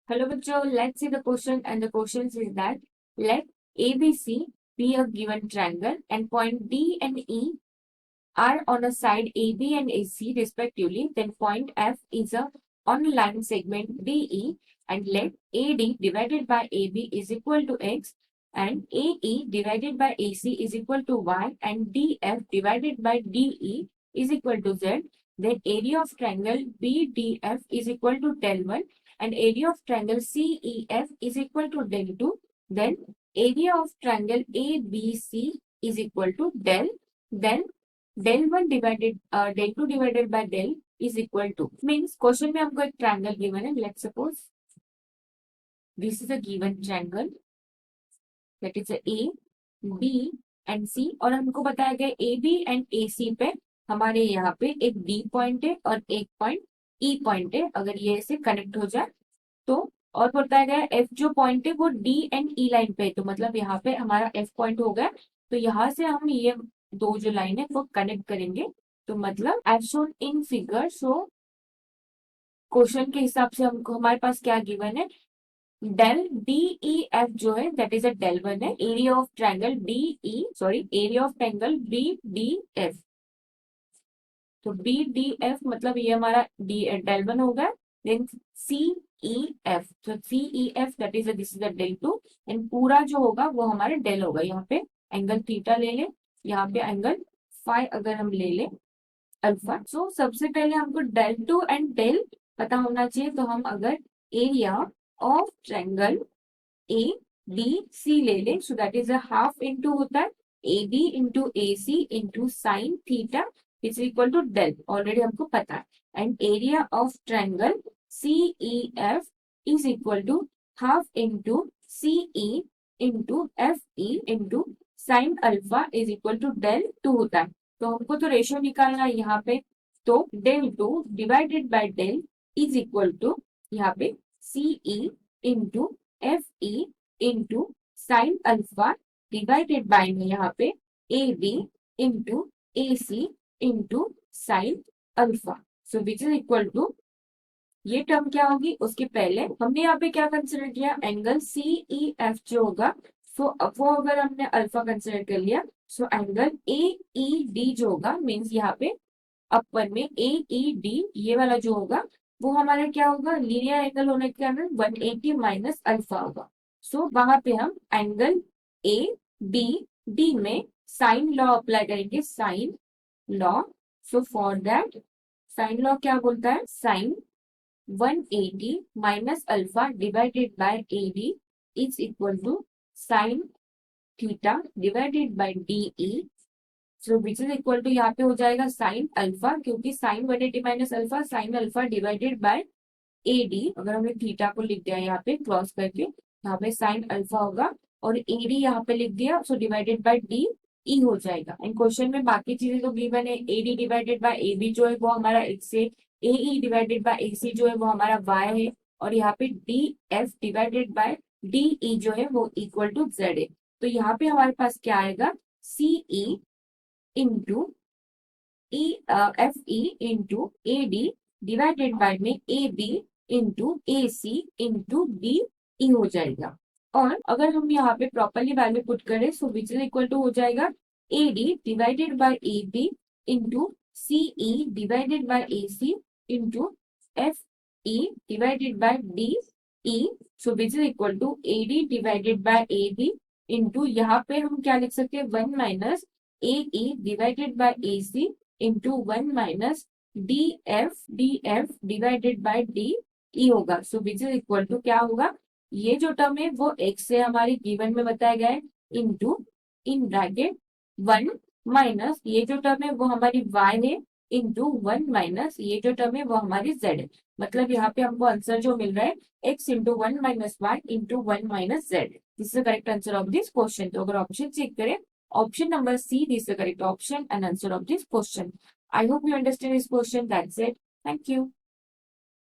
Hello, bachcho. Let's see the question, and the question is that let ABC be a given triangle, and point D and E are on a side AB and AC respectively. Then point F is a on line segment DE, and let AD divided by AB is equal to X, and AE divided by AC is equal to Y, and DF divided by DE is equal to Z. Then area of triangle BDF is equal to del 1, and area of triangle CEF is equal to del 2. Then area of triangle ABC is equal to del. Then del 1 divided del 2 divided by del is equal to, means question में हमको एक triangle given है. Let's suppose this is a given triangle that is A B and C, और हमको बताया गया ए B and ए सी पे हमारे यहाँ पे एक डी पॉइंट है और एक पॉइंट ई पॉइंट है. अगर ये ऐसे कनेक्ट हो जाए तो, और बताया गया एफ जो पॉइंट है वो डी एंड ई लाइन पे है, तो मतलब यहाँ पे हमारा एफ पॉइंट हो गया. तो यहाँ से हम ये दो जो लाइन है वो कनेक्ट करेंगे. तो मतलब as shown in figure. So question के हिसाब से हमको हमारे पास क्या गिवन है, डेल डी ई एफ जो है दैट इज अ डेल 1 है. Area of triangle area of triangle B D F. तो बी डी एफ मतलब ये हमारा डेल 1 होगा. देन सी ई एफ, तो C E F that is this is the del 2, and पूरा जो होगा वो हमारा डेल होगा. यहाँ पे एंगल थीटा ले ले, यहाँ पे एंगल फाई अगर हम ले ले अल्फा. सो सबसे पहले हमको डेल 2 एंड डेल पता होना चाहिए. तो हम अगर area of triangle A B C ले ले, so that is a half into होता है A B into A C into sine theta is equal to del. Already हमको पता है. And area of triangle C E F is equal to half into C E into F E into sine alpha is equal to del 2 होता है. तो हमको तो ratio निकालना है यहाँ पे. तो del 2 divided by del is equal to यहाँ पे C E into F E into sine alpha divided by में यहाँ पे A B into A C into sine alpha. So which is equal to, ये टर्म क्या होगी उसके पहले हमने यहाँ पे क्या कंसिडर किया, एंगल सी ई एफ जो होगा. सो अब वो अगर हमने अल्फा कंसिडर कर लिया, so angle A E D जो होगा मीन्स यहाँ पे अपर में ए ई डी ये वाला जो होगा वो हमारा क्या होगा, लीनियर एंगल होने के कारण 180 माइनस अल्फा होगा. सो वहां पे हम एंगल ए बी डी में साइन लॉ अप्लाई करेंगे, sine law. So for that sine law क्या बोलता है, sine 180 minus alpha divided by A D is equal to sine theta divided by D E. So which is equal to यहाँ पे हो जाएगा sine alpha, क्योंकि sine 180 minus alpha sine alpha divided by A D. अगर हमने theta को लिख दिया यहाँ पे क्रॉस करके, यहाँ पे साइन अल्फा होगा और ए डी यहाँ पे लिख दिया, so divided by D E हो जाएगा. एंड क्वेश्चन में बाकी चीजें तो गिवन है. A D divided by A B जो है वो हमारा एक्स है, ए ई डिवाइडेड बाय ए सी जो है वो हमारा वाई है, और यहाँ पे D F divided by D ई जो है वो इक्वल टू जेड है. तो यहाँ पे हमारे पास क्या आएगा, C E into E F E into A D divided by में A B into A C into D E हो जाएगा. और अगर हम यहाँ पे प्रॉपरली वैल्यू पुट करें, so which is equal to हो जाएगा A D divided by A B into C E divided by A C into F E divided by D E. So which is equal to A D divided by A B into यहाँ पे हम क्या लिख सकते हैं, 1 minus A E divided by A C into 1 minus D F divided by D E होगा. So which is equal to क्या होगा, ये जो टर्म है वो एक्स से हमारी गिवन में बताया गया है इंटू इन ब्रैकेट 1 माइनस ये जो टर्म है वो हमारी वाई है इंटू 1 माइनस ये जो टर्म है वो हमारी जेड है. मतलब यहाँ पे हमको आंसर जो मिल रहा है X into 1 minus Y into 1 minus Z. This is the correct answer of this question. तो अगर ऑप्शन चेक करें, option number C is the correct option and answer of this question. I hope you understand this question. That's it. Thank you.